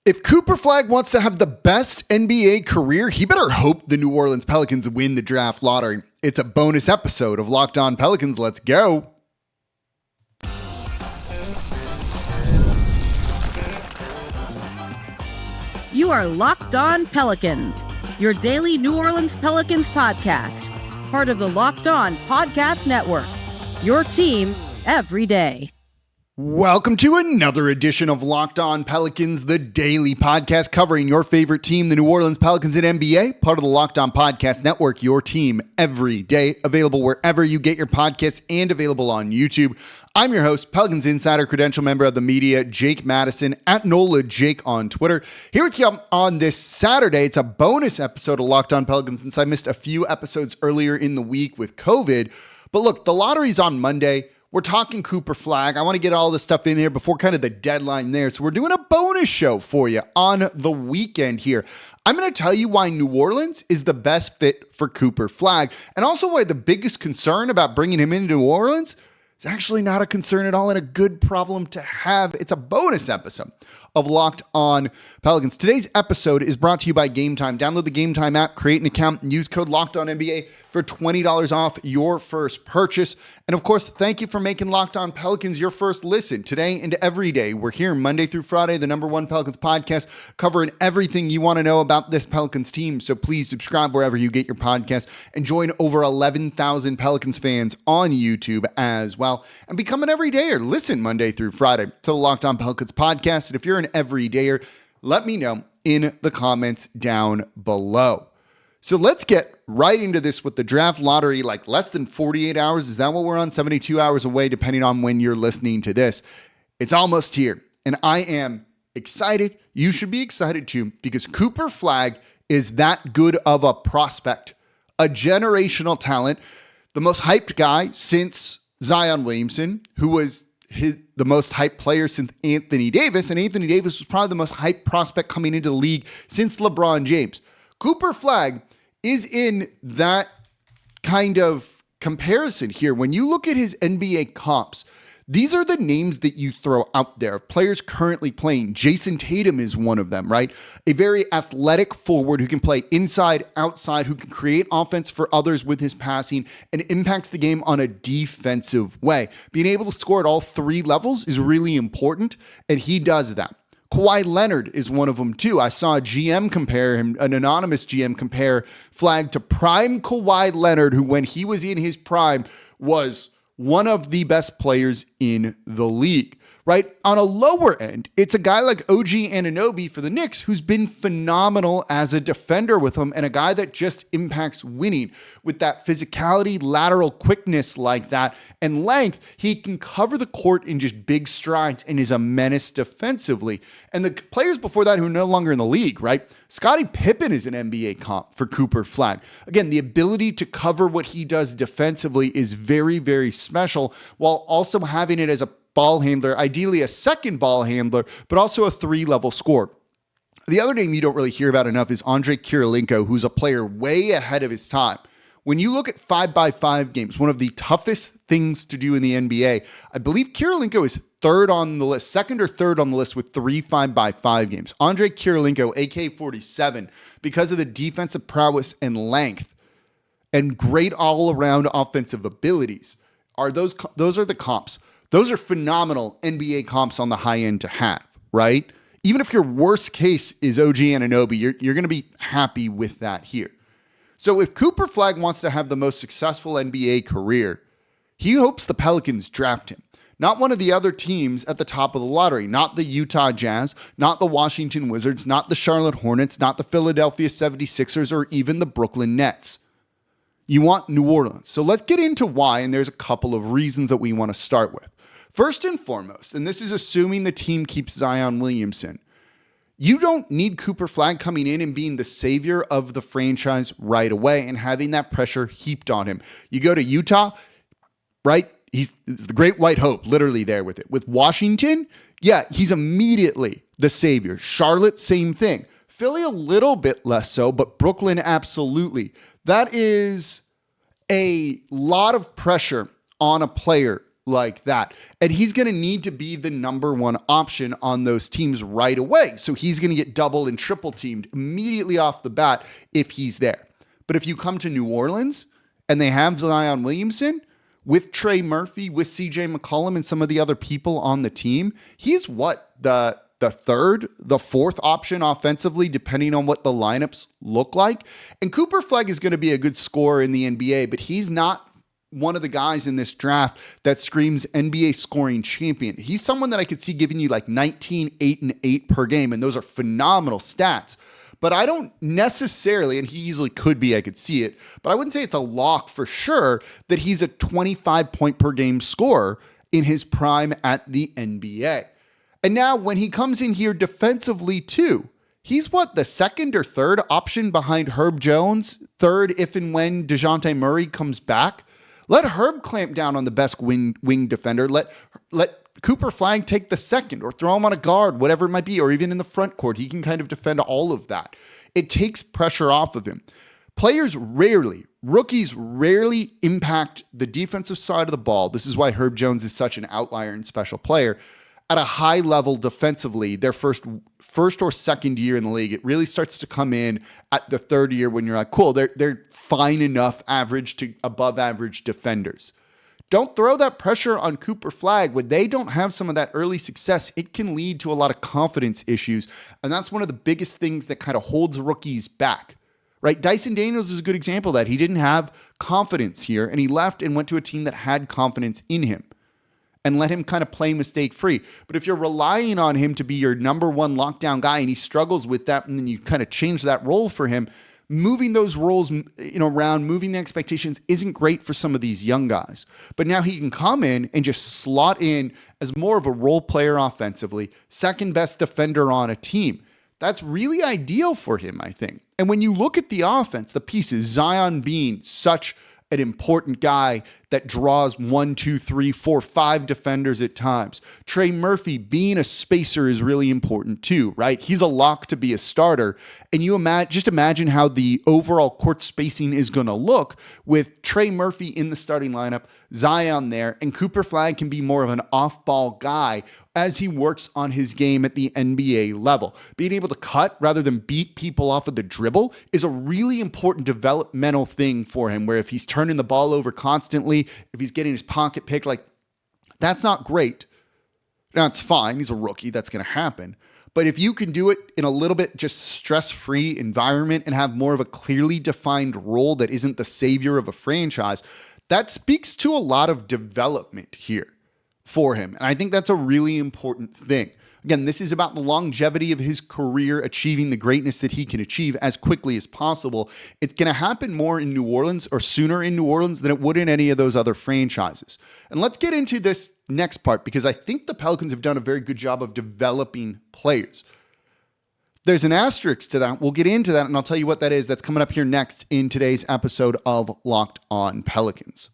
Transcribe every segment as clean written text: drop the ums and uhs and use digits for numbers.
If Cooper Flagg wants to have the best NBA career, he better hope the New Orleans Pelicans win the draft lottery. It's a bonus episode of Locked On Pelicans. Let's go. You are Locked On Pelicans, your daily New Orleans Pelicans podcast, part of the Locked On Podcast Network, your team every day. Welcome to another edition of Locked On Pelicans, the daily podcast covering your favorite team, the New Orleans Pelicans and NBA, part of the Locked On Podcast Network, your team every day, available wherever you get your podcasts and available on YouTube. I'm your host, Pelicans Insider, credential member of the media, Jake Madison, at NOLA Jake on Twitter. Here with you on this Saturday. It's a bonus episode of Locked On Pelicans since I missed a few episodes earlier in the week with COVID. But look, the lottery's on Monday. We're talking Cooper Flagg. I want to get all this stuff in here before kind of the deadline there. So we're doing a bonus show for you on the weekend here. I'm going to tell you why New Orleans is the best fit for Cooper Flagg, and also why the biggest concern about bringing him into New Orleans is actually not a concern at all and a good problem to have. It's a bonus episode of Locked On Pelicans. Today's episode is brought to you by Game Time. Download the Game Time app, create an account, and use code LOCKEDONNBA for $20 off your first purchase. And of course, thank you for making Locked On Pelicans your first listen today and every day. We're here Monday through Friday, the #1 Pelicans podcast, covering everything you want to know about this Pelicans team. So please subscribe wherever you get your podcast and join over 11,000 Pelicans fans on YouTube as well. And become an everydayer. Listen Monday through Friday to the Locked On Pelicans podcast. And if you're an everydayer, let me know in the comments down below. So let's get right into this with the draft lottery, like less than 48 hours. Is that what we're on? 72 hours away, depending on when you're listening to this. It's almost here. And I am excited. You should be excited too, because Cooper Flagg is that good of a prospect, a generational talent, the most hyped guy since Zion Williamson, who was the most hyped player since Anthony Davis. And Anthony Davis was probably the most hyped prospect coming into the league since LeBron James. Cooper Flagg is in that kind of comparison here. When you look at his NBA comps, these are the names that you throw out there. Players currently playing. Jason Tatum is one of them, right? A very athletic forward who can play inside, outside, who can create offense for others with his passing and impacts the game on a defensive way. Being able to score at all three levels is really important, and he does that. Kawhi Leonard is one of them too. I saw a GM compare him, an anonymous GM compare Flagg to prime Kawhi Leonard, who when he was in his prime was one of the best players in the league, right? On a lower end, it's a guy like OG Anunoby for the Knicks, who's been phenomenal as a defender with him and a guy that just impacts winning with that physicality, lateral quickness like that, and length. He can cover the court in just big strides and is a menace defensively. And the players before that who are no longer in the league, right? Scottie Pippen is an NBA comp for Cooper Flagg. Again, the ability to cover what he does defensively is very, very special, while also having it as a ball handler, ideally a second ball handler, but also a three-level scorer. The other name you don't really hear about enough is Andre Kirilenko, who's a player way ahead of his time. When you look at 5x5 games, one of the toughest things to do in the NBA, I believe Kirilenko is third on the list, second or third on the list with 3 5x5 games. Andre Kirilenko, AK-47, because of the defensive prowess and length and great all-around offensive abilities, those are the comps. Those are phenomenal NBA comps on the high end to have, right? Even if your worst case is OG Anunoby, you're going to be happy with that here. So if Cooper Flagg wants to have the most successful NBA career, he hopes the Pelicans draft him. Not one of the other teams at the top of the lottery, not the Utah Jazz, not the Washington Wizards, not the Charlotte Hornets, not the Philadelphia 76ers, or even the Brooklyn Nets. You want New Orleans. So let's get into why, and there's a couple of reasons that we want to start with. First and foremost, and this is assuming the team keeps Zion Williamson, you don't need Cooper Flagg coming in and being the savior of the franchise right away and having that pressure heaped on him. You go to Utah, right? He's the great white hope, literally there with it. With Washington, yeah, he's immediately the savior. Charlotte, same thing. Philly, a little bit less so, but Brooklyn, absolutely. That is a lot of pressure on a player like that. And he's going to need to be the number one option on those teams right away. So he's going to get double and triple teamed immediately off the bat if he's there. But if you come to New Orleans and they have Zion Williamson with Trey Murphy, with CJ McCollum and some of the other people on the team, he's the third, the fourth option offensively, depending on what the lineups look like. And Cooper Flagg is going to be a good scorer in the NBA, but he's not one of the guys in this draft that screams NBA scoring champion. He's someone that I could see giving you like 19, 8, and 8 per game, and those are phenomenal stats. But I don't necessarily, and he easily could be, I could see it, but I wouldn't say it's a lock for sure that he's a 25 point per game scorer in his prime at the NBA. And now when he comes in here defensively too, he's the second or third option behind Herb Jones, third if and when DeJounte Murray comes back. Let Herb clamp down on the best wing defender. Let Cooper Flagg take the second or throw him on a guard, whatever it might be, or even in the front court. He can kind of defend all of that. It takes pressure off of him. Rookies rarely impact the defensive side of the ball. This is why Herb Jones is such an outlier and special player. At a high level defensively, their first or second year in the league, it really starts to come in at the third year when you're like, cool, they're fine enough average to above average defenders. Don't throw that pressure on Cooper Flagg. When they don't have some of that early success, it can lead to a lot of confidence issues. And that's one of the biggest things that kind of holds rookies back, right? Dyson Daniels is a good example of that. He didn't have confidence here, and he left and went to a team that had confidence in him and let him kind of play mistake-free. But if you're relying on him to be your number one lockdown guy and he struggles with that, and then you kind of change that role for him, moving those roles around, moving the expectations isn't great for some of these young guys. But now he can come in and just slot in as more of a role player offensively, second best defender on a team. That's really ideal for him, I think. And when you look at the offense, the pieces, Zion being such an important guy that draws 1, 2, 3, 4, 5 defenders at times. Trey Murphy being a spacer is really important too, right? He's a lock to be a starter. And you imagine how the overall court spacing is going to look with Trey Murphy in the starting lineup, Zion there, and Cooper Flagg can be more of an off-ball guy as he works on his game at the NBA level. Being able to cut rather than beat people off of the dribble is a really important developmental thing for him, where if he's turning the ball over constantly, if he's getting his pocket picked, like, that's not great. Now, it's fine. He's a rookie. That's going to happen. But if you can do it in a little bit just stress-free environment and have more of a clearly defined role that isn't the savior of a franchise, that speaks to a lot of development here for him. And I think that's a really important thing. Again, this is about the longevity of his career, achieving the greatness that he can achieve as quickly as possible. It's going to happen more in New Orleans, or sooner in New Orleans, than it would in any of those other franchises. And let's get into this next part, because I think the Pelicans have done a very good job of developing players. There's an asterisk to that. We'll get into that, and I'll tell you what that is. That's coming up here next in today's episode of Locked On Pelicans.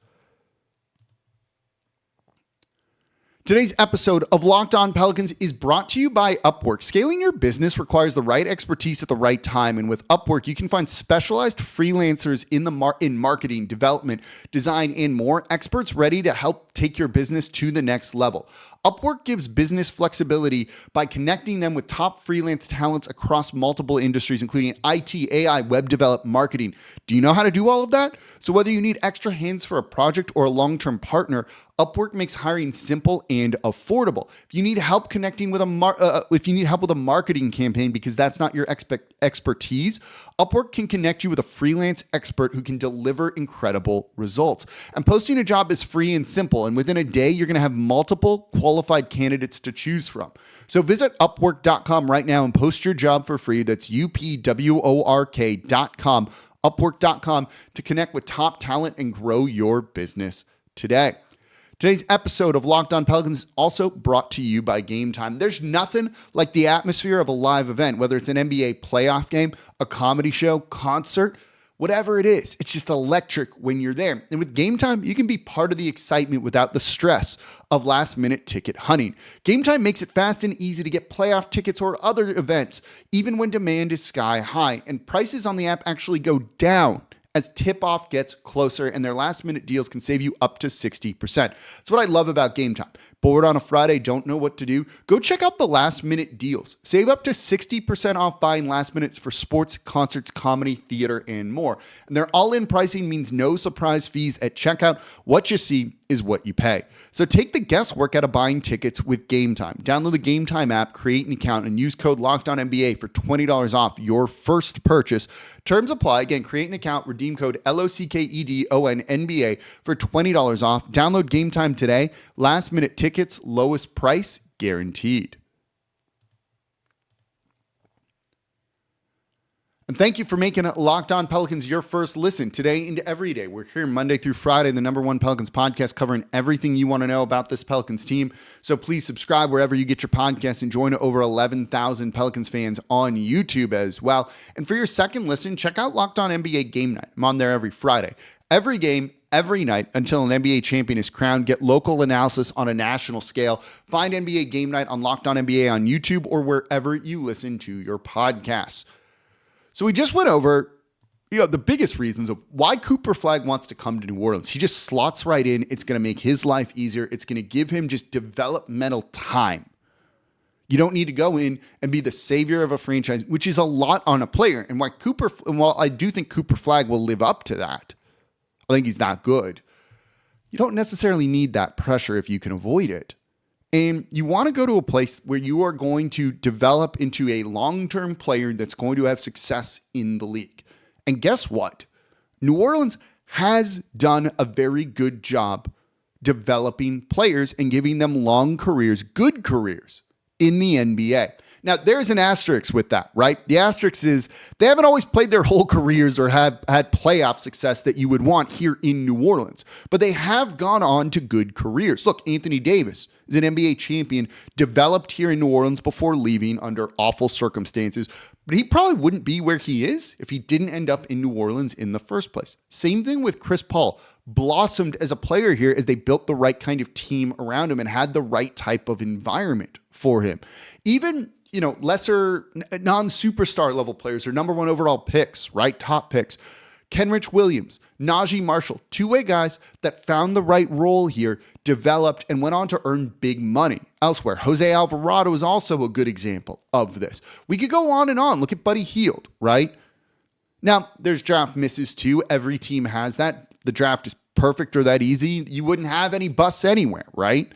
Today's episode of Locked On Pelicans is brought to you by Upwork. Scaling your business requires the right expertise at the right time, and with Upwork, you can find specialized freelancers in marketing, development, design, and more, experts ready to help take your business to the next level. Upwork gives business flexibility by connecting them with top freelance talents across multiple industries, including IT, AI, web development, marketing. Do you know how to do all of that? So whether you need extra hands for a project or a long-term partner, Upwork makes hiring simple and affordable. If you need help connecting with a marketing campaign because that's not your expertise, Upwork can connect you with a freelance expert who can deliver incredible results. And posting a job is free and simple, and within a day, you're going to have multiple qualified candidates to choose from. So visit Upwork.com right now and post your job for free. That's UPWORK.com, Upwork.com, to connect with top talent and grow your business today. Today's episode of Locked On Pelicans is also brought to you by Game Time. There's nothing like the atmosphere of a live event, whether it's an NBA playoff game, a comedy show, concert, whatever it is. It's just electric when you're there. And with Game Time, you can be part of the excitement without the stress of last-minute ticket hunting. Game Time makes it fast and easy to get playoff tickets or other events, even when demand is sky high. And prices on the app actually go down as tip-off gets closer, and their last-minute deals can save you up to 60%. That's what I love about Game Time. Bored on a Friday, don't know what to do? Go check out the last-minute deals. Save up to 60% off buying last minutes for sports, concerts, comedy, theater, and more. And their all-in pricing means no surprise fees at checkout. What you see is what you pay. So take the guesswork out of buying tickets with Game Time. Download the Game Time app, create an account, and use code LOCKEDONNBA for $20 off your first purchase. Terms apply. Again, create an account, redeem code LOCKEDONNBA for $20 off. Download Game Time today. Last minute tickets, lowest price guaranteed. And thank you for making Locked On Pelicans your first listen today and every day. We're here Monday through Friday, the #1 Pelicans podcast, covering everything you want to know about this Pelicans team. So please subscribe wherever you get your podcasts and join over 11,000 Pelicans fans on YouTube as well. And for your second listen, check out Locked On NBA Game Night. I'm on there every Friday. Every game, every night until an NBA champion is crowned. Get local analysis on a national scale. Find NBA Game Night on Locked On NBA on YouTube or wherever you listen to your podcasts. So we just went over, the biggest reasons of why Cooper Flagg wants to come to New Orleans. He just slots right in. It's going to make his life easier. It's going to give him just developmental time. You don't need to go in and be the savior of a franchise, which is a lot on a player. And while I do think Cooper Flagg will live up to that, I think he's not good. You don't necessarily need that pressure if you can avoid it. And you want to go to a place where you are going to develop into a long-term player that's going to have success in the league. And guess what? New Orleans has done a very good job developing players and giving them long careers, good careers in the NBA. Now, there's an asterisk with that, right? The asterisk is they haven't always played their whole careers or have had playoff success that you would want here in New Orleans, but they have gone on to good careers. Look, Anthony Davis is an NBA champion, developed here in New Orleans before leaving under awful circumstances, but he probably wouldn't be where he is if he didn't end up in New Orleans in the first place. Same thing with Chris Paul. Blossomed as a player here as they built the right kind of team around him and had the right type of environment for him. Even lesser non-superstar level players are #1 overall picks, right? Top picks. Kenrich Williams, Najee Marshall, two-way guys that found the right role here, developed, and went on to earn big money elsewhere. Jose Alvarado is also a good example of this. We could go on and on. Look at Buddy Hield, right? Now, there's draft misses too. Every team has that. The draft is perfect or that easy. You wouldn't have any busts anywhere, right?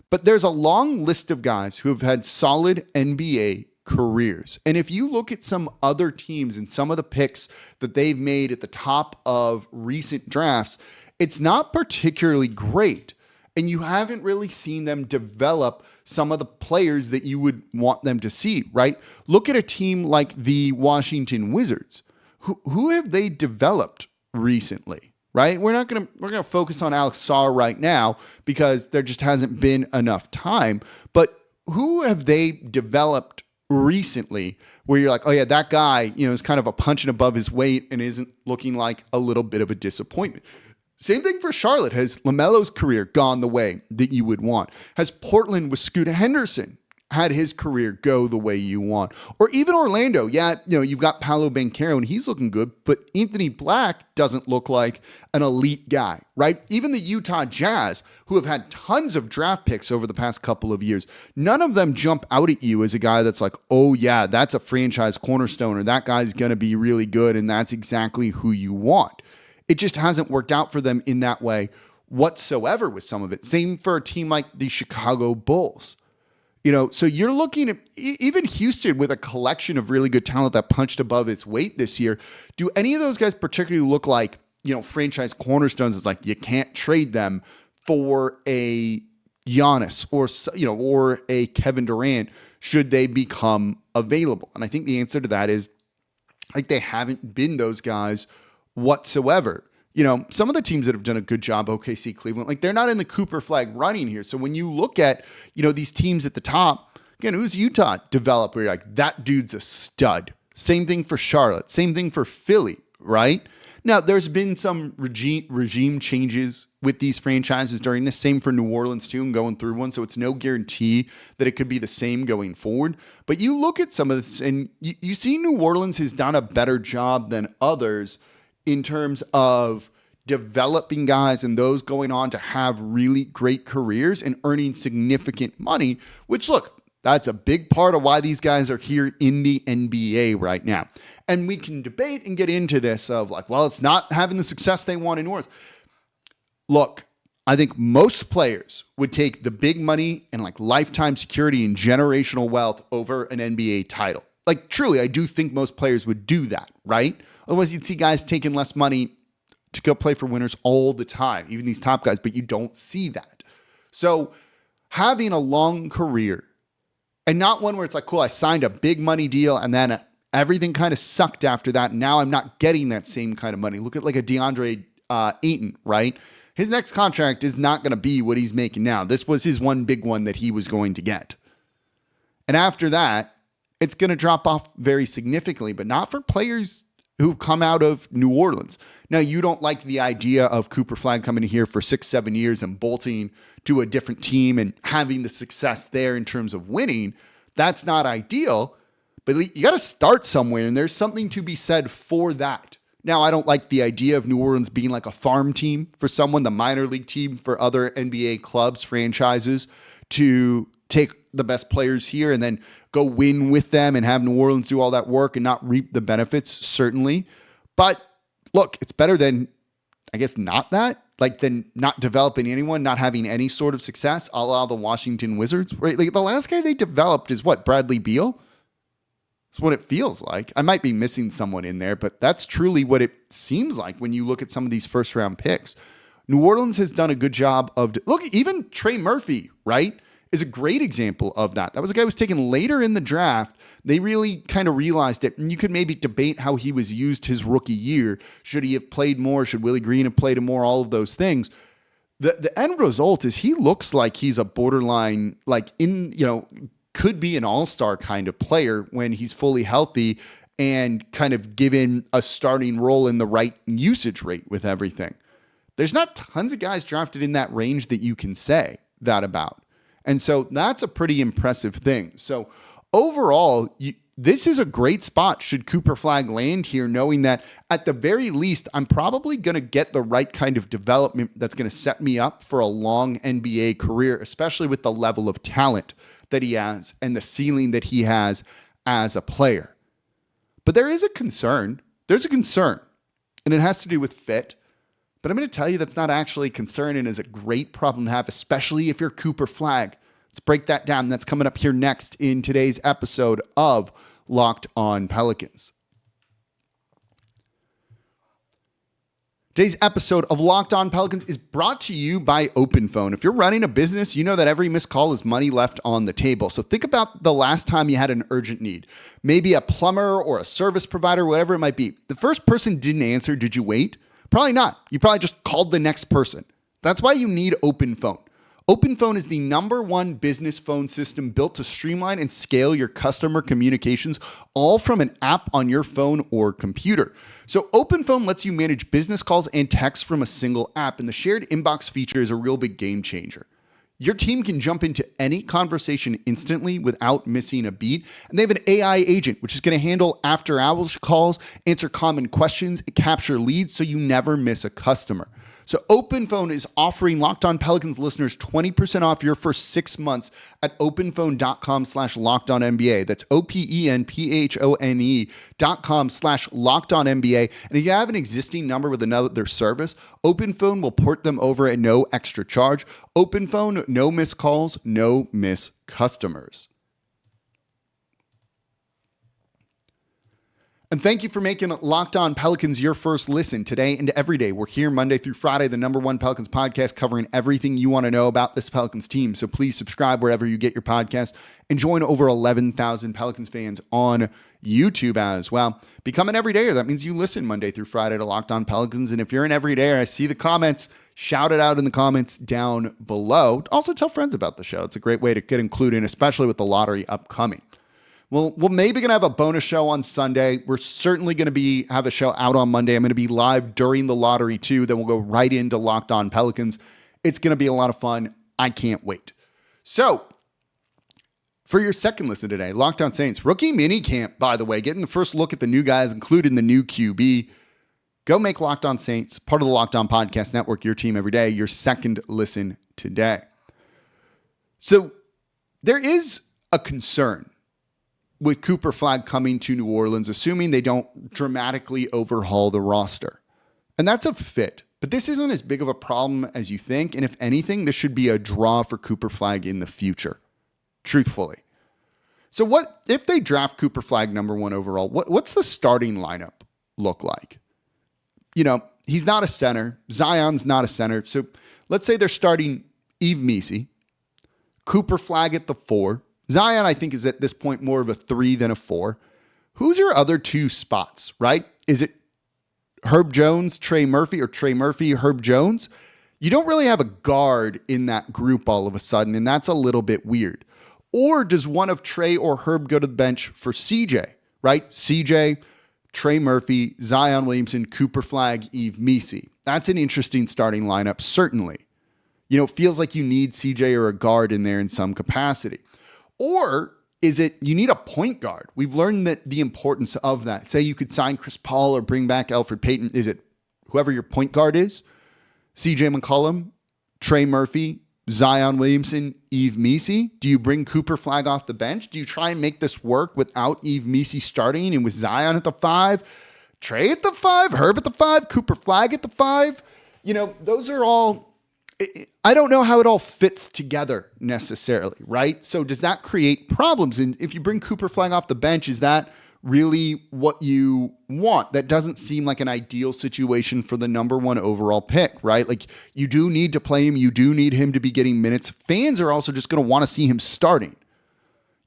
But there's a long list of guys who have had solid NBA careers. And if you look at some other teams and some of the picks that they've made at the top of recent drafts, it's not particularly great. And you haven't really seen them develop some of the players that you would want them to see, right? Look at a team like the Washington Wizards. Who have they developed recently? Right? We're going to focus on Alex Sarr right now because there just hasn't been enough time. But who have they developed recently where you're like, oh yeah, that guy, is kind of a punching above his weight and isn't looking like a little bit of a disappointment. Same thing for Charlotte. Has LaMelo's career gone the way that you would want? Has Portland with Scoot Henderson had his career go the way you want? Or even Orlando, you've got Paolo Banchero and he's looking good, but Anthony Black doesn't look like an elite guy, right? Even the Utah Jazz, who have had tons of draft picks over the past couple of years, none of them jump out at you as a guy that's like, oh yeah, that's a franchise cornerstone, or that guy's going to be really good and that's exactly who you want. It just hasn't worked out for them in that way whatsoever with some of it. Same for a team like the Chicago Bulls. So you're looking at even Houston with a collection of really good talent that punched above its weight this year. Do any of those guys particularly look like, franchise cornerstones? It's like you can't trade them for a Giannis or a Kevin Durant should they become available? And I think the answer to that is they haven't been those guys whatsoever. Some of the teams that have done a good job, OKC, Cleveland, they're not in the Cooper Flagg running here. So when you look at, these teams at the top, again, who's Utah developed where you're like, that dude's a stud. Same thing for Charlotte. Same thing for Philly, right? Now, there's been some regime changes with these franchises during this. Same for New Orleans, too, and going through one. So it's no guarantee that it could be the same going forward. But you look at some of this, and you see New Orleans has done a better job than others in terms of developing guys and those going on to have really great careers and earning significant money, which, look, that's a big part of why these guys are here in the NBA right now. And we can debate and get into this of like, well, it's not having the success they want in North. Look, I think most players would take the big money and like lifetime security and generational wealth over an NBA title. Like, truly, I do think most players would do that, right? Otherwise, you'd see guys taking less money to go play for winners all the time, even these top guys, but you don't see that. So having a long career and not one where it's like, cool, I signed a big money deal and then everything kind of sucked after that. And now I'm not getting that same kind of money. Look at like a DeAndre Ayton, right? His next contract is not going to be what he's making now. This was his one big one that he was going to get. And after that, it's going to drop off very significantly, but not for players who come out of New Orleans. Now, you don't like the idea of Cooper Flagg coming here for 6-7 years and bolting to a different team and having the success there in terms of winning. That's not ideal, but you got to start somewhere, and there's something to be said for that. Now, I don't like the idea of New Orleans being like a farm team for someone, the minor league team for other NBA clubs, franchises, to take the best players here and then go win with them and have New Orleans do all that work and not reap the benefits, certainly. But look, it's better than, I guess, not that. Like, than not developing anyone, not having any sort of success, a la the Washington Wizards. Right? Like, the last guy they developed is what, Bradley Beal? That's what it feels like. I might be missing someone in there, but that's truly what it seems like when you look at some of these first round picks. New Orleans has done a good job of, look, even Trey Murphy, right, is a great example of that. That was a guy who was taken later in the draft. They really kind of realized it. And you could maybe debate how he was used his rookie year. Should he have played more? Should Willie Green have played more? All of those things. The end result is he looks like he's a borderline, like could be an all-star kind of player when he's fully healthy and kind of given a starting role in the right usage rate with everything. There's not tons of guys drafted in that range that you can say that about. And so that's a pretty impressive thing. So overall, this is a great spot should Cooper Flagg land here, knowing that at the very least, I'm probably going to get the right kind of development that's going to set me up for a long NBA career, especially with the level of talent that he has and the ceiling that he has as a player. But there is a concern. There's a concern, and it has to do with fit. But I'm going to tell you that's not actually a concern and is a great problem to have, especially if you're Cooper Flagg. Let's break that down. That's coming up here next in today's episode of Locked On Pelicans. Today's episode of Locked On Pelicans is brought to you by OpenPhone. If you're running a business, you know that every missed call is money left on the table. So think about the last time you had an urgent need. Maybe a plumber or a service provider, whatever it might be. The first person didn't answer. Did you wait? Probably not. You probably just called the next person. That's why you need OpenPhone. OpenPhone is the #1 business phone system built to streamline and scale your customer communications, all from an app on your phone or computer. So OpenPhone lets you manage business calls and texts from a single app, and the shared inbox feature is a real big game changer. Your team can jump into any conversation instantly without missing a beat. And they have an AI agent, which is going to handle after-hours calls, answer common questions, and capture leads so you never miss a customer. So OpenPhone is offering Locked On Pelicans listeners 20% off your first 6 months at openphone.com/LockedOnNBA. That's OpenPhone.com/LockedOnNBA. And if you have an existing number with another service, OpenPhone will port them over at no extra charge. OpenPhone, no missed calls, no miss customers. And thank you for making Locked On Pelicans your first listen today and every day. We're here Monday through Friday, the #1 Pelicans podcast, covering everything you want to know about this Pelicans team. So please subscribe wherever you get your podcast and join over 11,000 Pelicans fans on YouTube as well. Become an everydayer. That means you listen Monday through Friday to Locked On Pelicans. And if you're an everydayer, I see the comments. Shout it out in the comments down below. Also tell friends about the show. It's a great way to get included, especially with the lottery upcoming. Well, we're maybe going to have a bonus show on Sunday. We're certainly going to have a show out on Monday. I'm going to be live during the lottery too. Then we'll go right into Locked On Pelicans. It's going to be a lot of fun. I can't wait. So for your second listen today, Locked On Saints rookie mini camp, by the way, getting the first look at the new guys, including the new QB. go make Locked On Saints part of the Locked On Podcast Network, your team every day, your second listen today. So there is a concern with Cooper Flagg coming to New Orleans, assuming they don't dramatically overhaul the roster. And that's a fit. But this isn't as big of a problem as you think. And if anything, this should be a draw for Cooper Flagg in the future, truthfully. So what if they draft Cooper Flagg number 1 overall? What's the starting lineup look like? You know, he's not a center. Zion's not a center. So let's say they're starting Yves Missi, Cooper Flagg at the 4. Zion, I think, is at this point more of a 3 than a 4. Who's your other 2 spots, right? Is it Herb Jones, Trey Murphy, or Trey Murphy, Herb Jones? You don't really have a guard in that group all of a sudden, and that's a little bit weird. Or does one of Trey or Herb go to the bench for CJ, right? CJ, Trey Murphy, Zion Williamson, Cooper Flagg, Yves Missi. That's an interesting starting lineup, certainly. You know, it feels like you need CJ or a guard in there in some capacity. Or is it you need a point guard? We've learned that the importance of that. Say you could sign Chris Paul or bring back Elfrid Payton. Is it whoever your point guard is? CJ McCollum, Trey Murphy, Zion Williamson, Yves Missi? Do you bring Cooper Flagg off the bench? Do you try and make this work without Yves Missi starting and with Zion at the 5, Trey at the 5, Herb at the 5, Cooper Flagg at the 5? You know, those are all... I don't know how it all fits together necessarily, right? So does that create problems? And if you bring Cooper Flagg off the bench, is that really what you want? That doesn't seem like an ideal situation for the number 1 overall pick, right? Like you do need to play him. You do need him to be getting minutes. Fans are also just going to want to see him starting.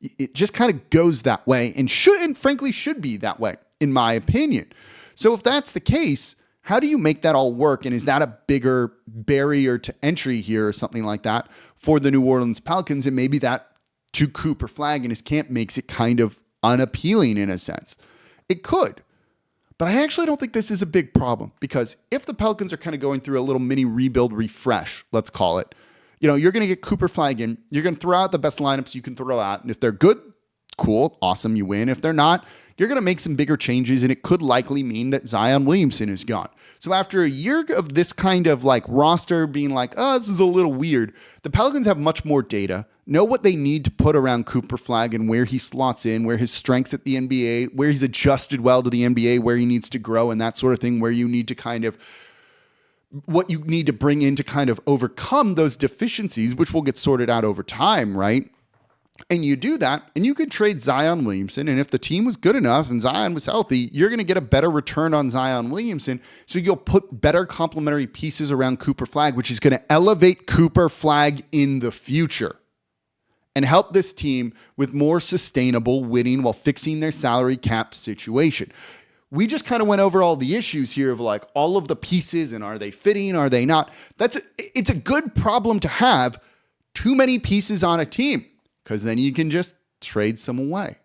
It just kind of goes that way and frankly should be that way, in my opinion. So if that's the case, how do you make that all work? And is that a bigger barrier to entry here or something like that for the New Orleans Pelicans? And maybe that to Cooper Flagg and his camp makes it kind of unappealing in a sense. It could. But I actually don't think this is a big problem because if the Pelicans are kind of going through a little mini rebuild refresh, let's call it, you know, you're going to get Cooper Flagg in. You're going to throw out the best lineups you can throw out. And if they're good, cool, awesome, you win. If they're not, you're going to make some bigger changes, and it could likely mean that Zion Williamson is gone. So after a year of this kind of like roster being like, oh, this is a little weird, the Pelicans have much more data, know what they need to put around Cooper Flagg and where he slots in, where his strengths at the NBA, where he's adjusted well to the NBA, where he needs to grow and that sort of thing, where you need to kind of, what you need to bring in to kind of overcome those deficiencies, which will get sorted out over time, right? And you do that, and you could trade Zion Williamson, and if the team was good enough and Zion was healthy, you're going to get a better return on Zion Williamson, so you'll put better complementary pieces around Cooper Flagg, which is going to elevate Cooper Flagg in the future and help this team with more sustainable winning while fixing their salary cap situation. We just kind of went over all the issues here of like all of the pieces and are they fitting, are they not? It's a good problem to have, too many pieces on a team. Because then you can just trade some away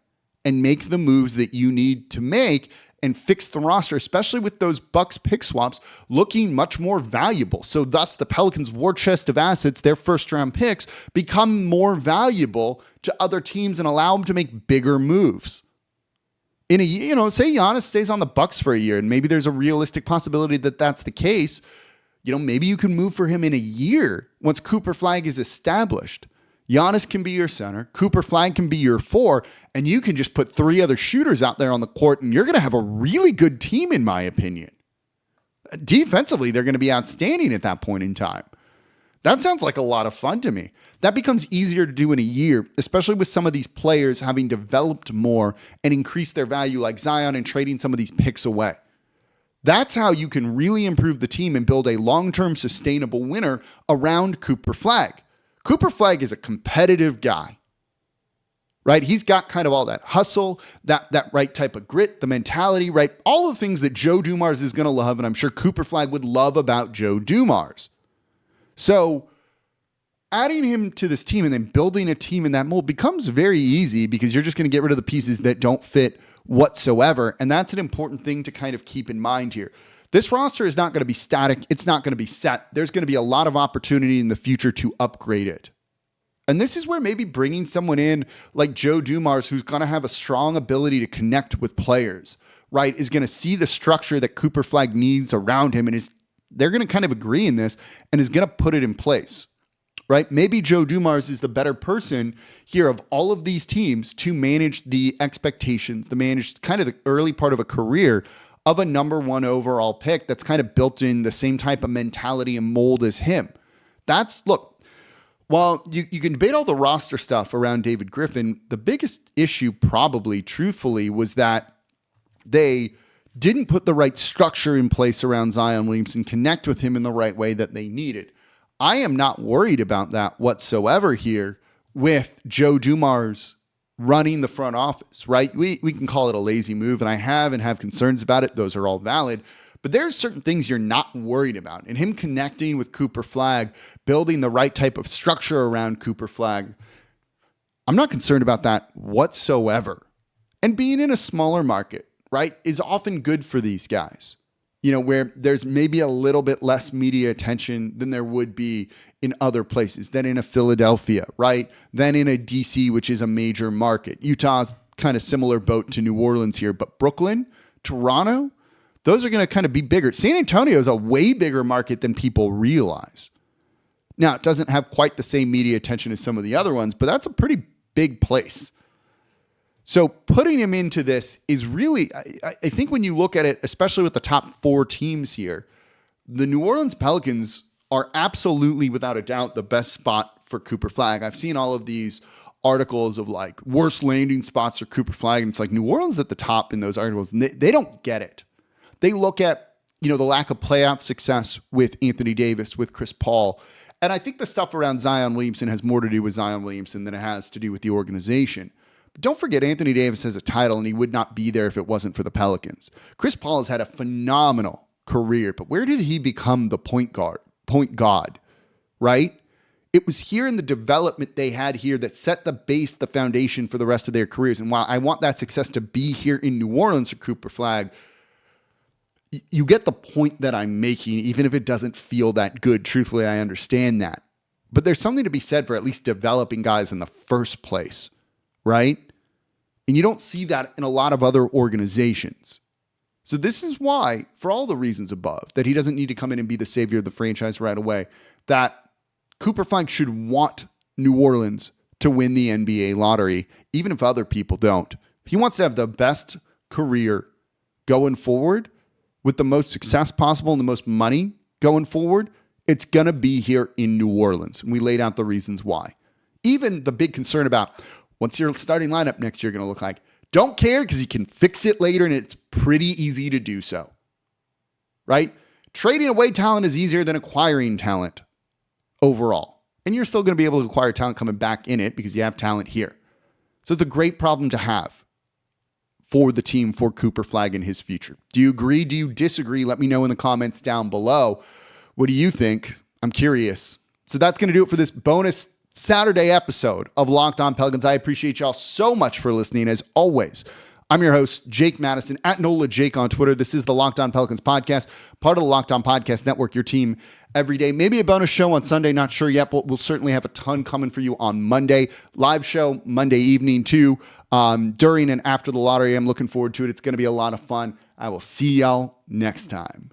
and make the moves that you need to make and fix the roster, especially with those Bucks pick swaps looking much more valuable. So thus the Pelicans' war chest of assets, their first round picks, become more valuable to other teams and allow them to make bigger moves. In a, you know, say Giannis stays on the Bucks for a year and maybe there's a realistic possibility that that's the case. You know, maybe you can move for him in a year once Cooper Flagg is established. Giannis can be your center. Cooper Flagg can be your 4. And you can just put 3 other shooters out there on the court and you're going to have a really good team, in my opinion. Defensively, they're going to be outstanding at that point in time. That sounds like a lot of fun to me. That becomes easier to do in a year, especially with some of these players having developed more and increased their value like Zion and trading some of these picks away. That's how you can really improve the team and build a long-term sustainable winner around Cooper Flagg. Cooper Flagg is a competitive guy, right? He's got kind of all that hustle, that right type of grit, the mentality, right? All the things that Joe Dumars is going to love, and I'm sure Cooper Flagg would love about Joe Dumars. So adding him to this team and then building a team in that mold becomes very easy because you're just going to get rid of the pieces that don't fit whatsoever. And that's an important thing to kind of keep in mind here. This roster is not going to be static. It's not going to be set. There's going to be a lot of opportunity in the future to upgrade it. And this is where maybe bringing someone in like Joe Dumars, who's going to have a strong ability to connect with players, right, is going to see the structure that Cooper Flagg needs around him, and they're going to kind of agree in this and is going to put it in place, right? Maybe Joe Dumars is the better person here of all of these teams to manage the expectations, to manage kind of the early part of a career of a number one overall pick that's kind of built in the same type of mentality and mold as him. Look, while you can debate all the roster stuff around David Griffin, the biggest issue probably, truthfully, was that they didn't put the right structure in place around Zion Williamson, connect with him in the right way that they needed. I am not worried about that whatsoever here with Joe Dumars running the front office, right? We can call it a lazy move, and I have concerns about it. Those are all valid. But there's certain things you're not worried about. And him connecting with Cooper Flagg, building the right type of structure around Cooper Flagg, I'm not concerned about that whatsoever. And being in a smaller market, right, is often good for these guys. You know, where there's maybe a little bit less media attention than there would be in other places, than in a Philadelphia, right? Than in a DC, which is a major market. Utah's kind of similar boat to New Orleans here, but Brooklyn, Toronto, those are going to kind of be bigger. San Antonio is a way bigger market than people realize. Now, it doesn't have quite the same media attention as some of the other ones, but that's a pretty big place. So putting him into this is really, I think when you look at it, especially with the top four teams here, the New Orleans Pelicans are absolutely, without a doubt, the best spot for Cooper Flagg. I've seen all of these articles of like worst landing spots for Cooper Flagg, and it's like New Orleans at the top in those articles, and they don't get it. They look at, the lack of playoff success with Anthony Davis, with Chris Paul, and I think the stuff around Zion Williamson has more to do with Zion Williamson than it has to do with the organization. But don't forget, Anthony Davis has a title, and he would not be there if it wasn't for the Pelicans. Chris Paul has had a phenomenal career, but where did he become the point god, right? It was here in the development they had here that set the base, the foundation for the rest of their careers. And while I want that success to be here in New Orleans for Cooper Flagg, you get the point that I'm making, even if it doesn't feel that good. Truthfully, I understand that. But there's something to be said for at least developing guys in the first place, right? And you don't see that in a lot of other organizations. So this is why, for all the reasons above, that he doesn't need to come in and be the savior of the franchise right away, that Cooper Flagg should want New Orleans to win the NBA lottery, even if other people don't. He wants to have the best career going forward with the most success possible and the most money going forward. It's going to be here in New Orleans. And we laid out the reasons why. Even the big concern about what's your starting lineup next year going to look like. Don't care because you can fix it later and it's pretty easy to do so. Right? Trading away talent is easier than acquiring talent overall. And you're still going to be able to acquire talent coming back in it because you have talent here. So it's a great problem to have for the team, for Cooper Flagg and his future. Do you agree? Do you disagree? Let me know in the comments down below. What do you think? I'm curious. So that's going to do it for this bonus Saturday episode of Locked On Pelicans. I appreciate y'all so much for listening. As always, I'm your host, Jake Madison, at NOLA Jake on Twitter. This is the Locked On Pelicans podcast, part of the Locked On Podcast Network, your team every day. Maybe a bonus show on Sunday, not sure yet, but we'll certainly have a ton coming for you on Monday. Live show Monday evening too, during and after the lottery. I'm looking forward to it. It's going to be a lot of fun. I will see y'all next time.